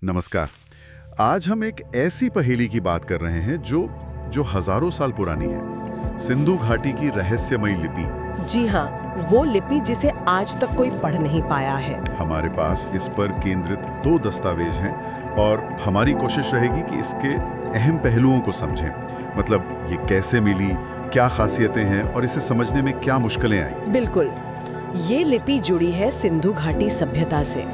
नमस्कार। आज हम एक ऐसी पहेली की बात कर रहे हैं जो हजारों साल पुरानी है। सिंधु घाटी की रहस्यमयी लिपि। जी हाँ, वो लिपि जिसे आज तक कोई पढ़ नहीं पाया है। हमारे पास इस पर केंद्रित 2 दस्तावेज हैं और हमारी कोशिश रहेगी कि इसके अहम पहलुओं को समझें। मतलब ये कैसे मिली, क्या खासियतें हैं और इसे समझने में क्या मुश्किलें आई। बिल्कुल, ये लिपि जुड़ी है सिंधु घाटी सभ्यता से,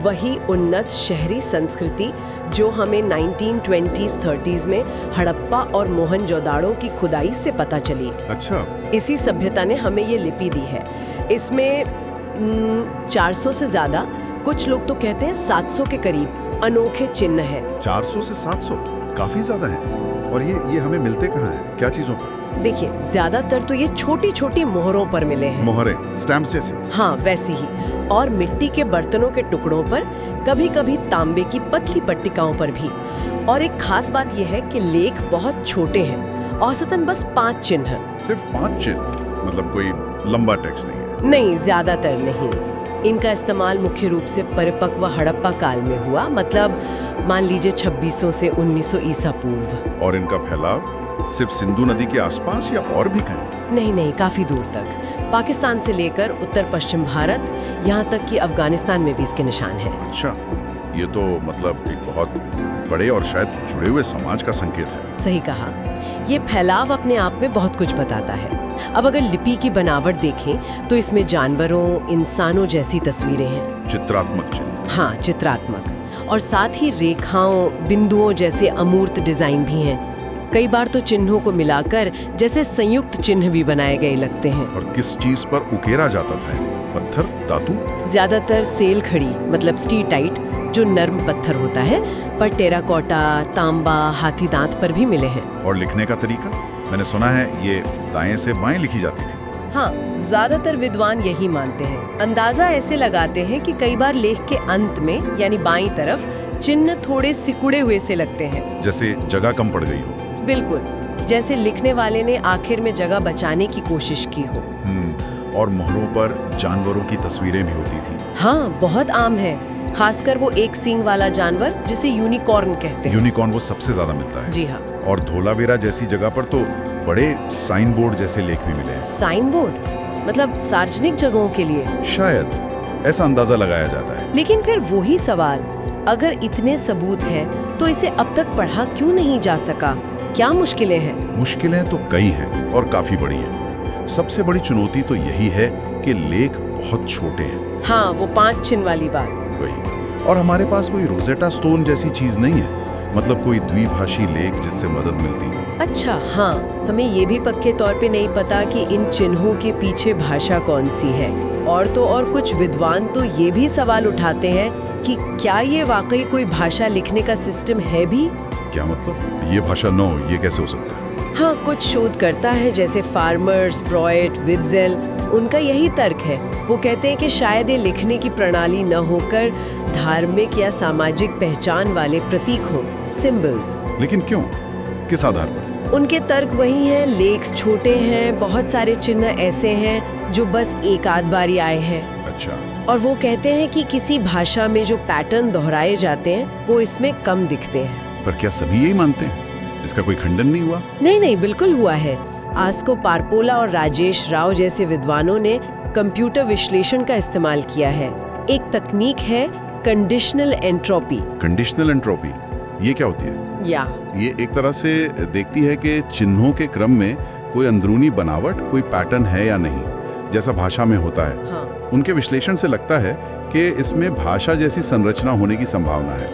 वही उन्नत शहरी संस्कृति जो हमें 1920s-30s में हड़प्पा और मोहनजोदाड़ो की खुदाई से पता चली। अच्छा। इसी सभ्यता ने हमें ये लिपि दी है। इसमें 400 से ज्यादा, कुछ लोग तो कहते हैं 700 के करीब अनोखे चिन्ह हैं। 400 से 700 काफी ज्यादा है। और ये हमें मिलते कहाँ हैं, क्या चीजों पर? देखिए, ज्यादातर तो ये छोटी छोटी मोहरों पर मिले हैं। मोहरे, स्टैम्प्स जैसे? हाँ, वैसी ही। और मिट्टी के बर्तनों के टुकड़ों पर, कभी कभी तांबे की पतली पट्टिकाओं पर भी। और एक खास बात यह है कि लेख बहुत छोटे हैं, औसतन बस 5 चिन्ह। सिर्फ 5 चिन्ह? मतलब कोई लंबा टेक्स्ट नहीं है? नहीं, ज्यादातर नहीं। इनका इस्तेमाल मुख्य रूप से परिपक्व हड़प्पा काल में हुआ, मतलब मान लीजिए 2600 से 1900 ईसा पूर्व। और इनका फैलाव सिर्फ सिंधु नदी के आसपास या और भी कहीं? नहीं, काफी दूर तक। पाकिस्तान से लेकर उत्तर पश्चिम भारत, यहाँ तक कि अफगानिस्तान में भी इसके निशान हैं। अच्छा, ये तो मतलब एक बहुत बड़े और शायद जुड़े हुए समाज का संकेत है। सही कहा। ये फैलाव अपने आप में बहुत कुछ बताता है। अब अगर लिपि की बनावट देखें तो इसमें जानवरों, इंसानों जैसी तस्वीरें हैं। चित्रात्मक चिन्ह? हाँ, चित्रात्मक। और साथ ही रेखाओं, बिंदुओं जैसे अमूर्त डिजाइन भी हैं। कई बार तो चिन्हों को मिलाकर जैसे संयुक्त चिन्ह भी बनाए गए लगते हैं। और किस चीज पर उकेरा जाता था इन्हें? पत्थर, धातु? ज्यादातर सेल खड़ी, मतलब स्टीटाइट, जो नर्म पत्थर होता है, पर टेराकोटा, तांबा, हाथी दांत पर भी मिले हैं। और लिखने का तरीका? मैंने सुना है ये दाएं से बाएं लिखी जाती थी। हाँ, ज्यादातर विद्वान यही मानते हैं। अंदाजा ऐसे लगाते हैं कि कई बार लेख के अंत में, यानी बाईं तरफ, चिन्ह थोड़े सिकुड़े हुए से लगते हैं। जैसे जगह कम पड़ गई हो। बिल्कुल, जैसे लिखने वाले ने आखिर में जगह बचाने की कोशिश की हो। और मोहरों पर जानवरों की तस्वीरें भी होती थी। हाँ, बहुत आम है, खासकर वो एक सींग वाला जानवर जिसे यूनिकॉर्न कहते हैं। यूनिकॉर्न वो सबसे ज्यादा मिलता है। जी हाँ। और धोलावीरा जैसी जगह पर तो बड़े साइन बोर्ड जैसे लेख भी मिले हैं। Sign board? मतलब सार्वजनिक जगहों के लिए? शायद, ऐसा अंदाजा लगाया जाता है। लेकिन फिर वही सवाल, अगर इतने सबूत हैं तो इसे अब तक पढ़ा क्यों नहीं जा सका? क्या मुश्किलें हैं? मुश्किलें तो कई हैं और काफी बड़ी हैं। सबसे बड़ी चुनौती तो यही है कि लेख बहुत छोटे हैं। हाँ, वो 5 चिन्ह वाली बात। वही। और हमारे पास कोई रोजेटा स्टोन जैसी चीज नहीं है, मतलब कोई द्विभाषी लेख जिससे मदद मिलती। अच्छा, हाँ, हमें ये भी पक्के तौर पे नहीं पता कि इन चिन्हों के पीछे भाषा कौन सी है। और तो और कुछ विद्वान तो ये भी सवाल उठाते हैं कि क्या ये वाकई कोई भाषा लिखने का सिस्टम है भी? क्या मतलब? ये भाषा नो, ये कैसे हो सकता है? हाँ, कुछ शोधकर्ता हैं जैसे फार्मर्स, ब्रॉयट, विट्जेल, उनका यही तर्क है। वो कहते हैं कि शायद ये लिखने की प्रणाली न होकर धार्मिक या सामाजिक पहचान वाले प्रतीक हों, सिंबल्स। लेकिन क्यों, किस आधार पर? उनके तर्क वही हैं, लेख छोटे हैं, बहुत सारे चिन्ह ऐसे हैं जो बस एक आध बार ही आए हैं। अच्छा। और वो कहते हैं कि किसी भाषा में जो पैटर्न दोहराए जाते हैं वो इसमें कम दिखते हैं। पर क्या सभी यही मानते हैं? इसका कोई खंडन नहीं हुआ? नहीं, बिल्कुल हुआ है। आस्को पारपोला और राजेश राव जैसे विद्वानों ने कंप्यूटर विश्लेषण का इस्तेमाल किया है। एक तकनीक है कंडीशनल एंट्रोपी। कंडीशनल एंट्रोपी, ये क्या होती है? ये एक तरह से देखती है कि चिन्हों के क्रम में कोई अंदरूनी बनावट, कोई पैटर्न है या नहीं, जैसा भाषा में होता है। हाँ। उनके विश्लेषण से लगता है कि इसमें भाषा जैसी संरचना होने की संभावना है।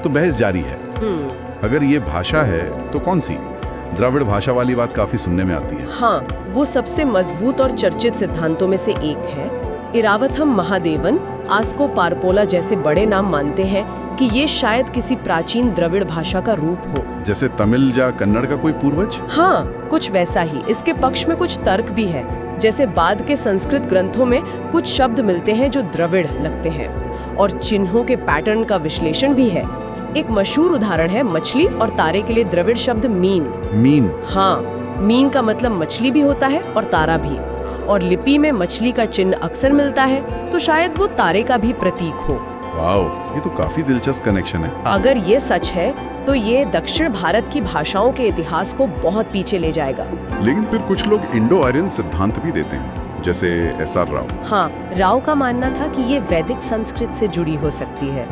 तो बहस जारी है। अगर ये भाषा है तो कौन सी? द्रविड़ भाषा वाली बात काफी सुनने में आती है। हाँ, वो सबसे मजबूत और चर्चित सिद्धांतों में से एक है। इरावथम महादेवन, आस्को पारपोला जैसे बड़े नाम मानते हैं कि ये शायद किसी प्राचीन द्रविड़ भाषा का रूप हो, जैसे तमिल या कन्नड़ का कोई पूर्वज। हाँ, कुछ वैसा ही। इसके पक्ष में कुछ तर्क भी है, जैसे बाद के संस्कृत ग्रंथों में कुछ शब्द मिलते हैं जो द्रविड़ लगते हैं। और चिन्हों के पैटर्न का विश्लेषण भी है। एक मशहूर उदाहरण है मछली और तारे के लिए द्रविड़ शब्द मीन। हाँ, मीन का मतलब मछली भी होता है और तारा भी। और लिपि में मछली का चिन्ह अक्सर मिलता है, तो शायद वो तारे का भी प्रतीक हो। वाओ, ये तो काफी दिलचस्प कनेक्शन है। अगर ये सच है तो ये दक्षिण भारत की भाषाओं के इतिहास को बहुत पीछे ले जाएगा। लेकिन फिर कुछ लोग इंडो आर्यन सिद्धांत भी देते हैं, जैसे एस.आर. राव। हाँ, राव का मानना था कि ये वैदिक संस्कृत से जुड़ी हो सकती है,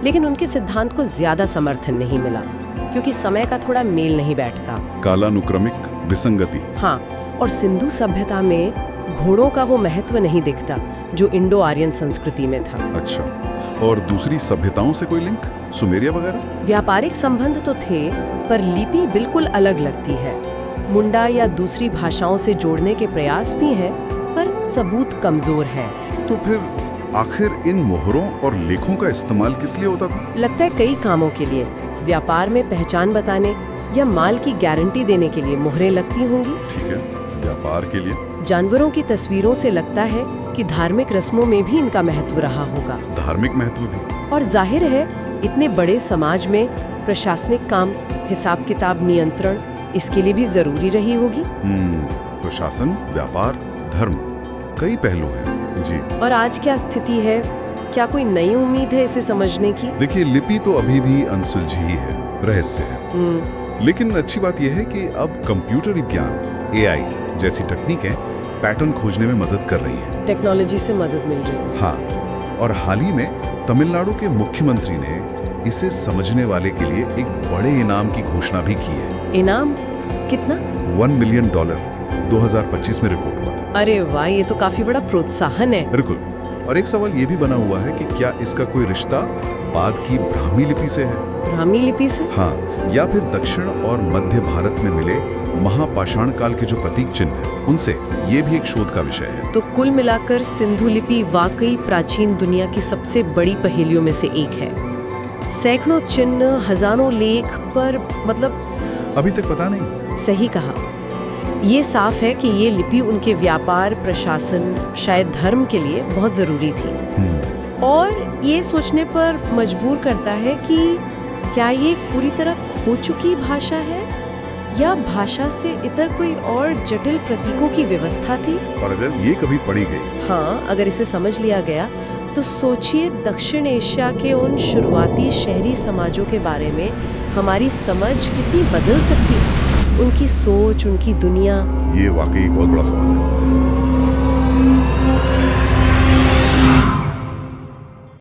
लेकिन उनके सिद्धांत को ज्यादा समर्थन नहीं मिला क्योंकि समय का थोड़ा मेल नहीं बैठता। कालानुक्रमिक विसंगति। हाँ, और सिंधु सभ्यता में घोड़ों का वो महत्व नहीं दिखता जो इंडो आर्यन संस्कृति में था। अच्छा, और दूसरी सभ्यताओं से कोई लिंक, सुमेरिया वगैरह? व्यापारिक संबंध तो थे, पर लिपि बिल्कुल अलग लगती है। मुंडा या दूसरी भाषाओं से जोड़ने के प्रयास भी हैं, पर सबूत कमजोर है। तो फिर आखिर इन मोहरों और लेखों का इस्तेमाल किस लिए होता था? लगता है कई कामों के लिए, व्यापार में पहचान बताने या माल की गारंटी देने के लिए मोहरें लगती होंगी। ठीक है, व्यापार के लिए। जानवरों की तस्वीरों से लगता है कि धार्मिक रस्मों में भी इनका महत्व रहा होगा। धार्मिक महत्व भी। और जाहिर है इतने बड़े समाज में प्रशासनिक काम, हिसाब किताब, नियंत्रण इसके लिए भी जरूरी रही होगी। प्रशासन, व्यापार, धर्म, कई पहलू हैं। जी। और आज क्या स्थिति है? क्या कोई नई उम्मीद है इसे समझने की? देखिए, लिपि तो अभी भी अनसुलझी ही है, रहस्य है। लेकिन अच्छी बात यह है कि अब कंप्यूटर विज्ञान, AI जैसी तकनीकें पैटर्न खोजने में मदद कर रही हैं। टेक्नोलॉजी से मदद मिल रही है। हाँ, और हाल ही में तमिलनाडु के मुख्यमंत्री ने इसे समझने वाले के लिए एक बड़े इनाम की घोषणा भी की है। इनाम कितना? $1 मिलियन 2025 में रिपोर्ट हुआ था। अरे वाह, ये तो काफी बड़ा प्रोत्साहन है। बिल्कुल। और एक सवाल ये भी बना हुआ है कि क्या इसका कोई रिश्ता बाद की ब्राह्मी लिपि से है? ब्राह्मी लिपि से? हाँ, या फिर दक्षिण और मध्य भारत में मिले महापाषाण काल के जो प्रतीक चिन्ह हैं उनसे। ये भी एक शोध का विषय है। तो कुल मिलाकर सिंधु लिपि वाकई प्राचीन दुनिया की सबसे बड़ी पहेलियों में से एक है। सैकड़ों चिन्ह, हजारों लेख, पर मतलब अभी तक पता नहीं। सही कहा। ये साफ है कि ये लिपि उनके व्यापार, प्रशासन, शायद धर्म के लिए बहुत जरूरी थी। और ये सोचने पर मजबूर करता है कि क्या ये पूरी तरह खो चुकी भाषा है या भाषा से इतर कोई और जटिल प्रतीकों की व्यवस्था थी। और अगर ये कभी पढ़ी गई, हाँ, अगर इसे समझ लिया गया तो सोचिए दक्षिण एशिया के उन शुरुआती शहरी समाजों के बारे में हमारी समझ कितनी बदल सकती है। उनकी सोच, उनकी दुनिया। ये वाकई बहुत बड़ा सवाल है।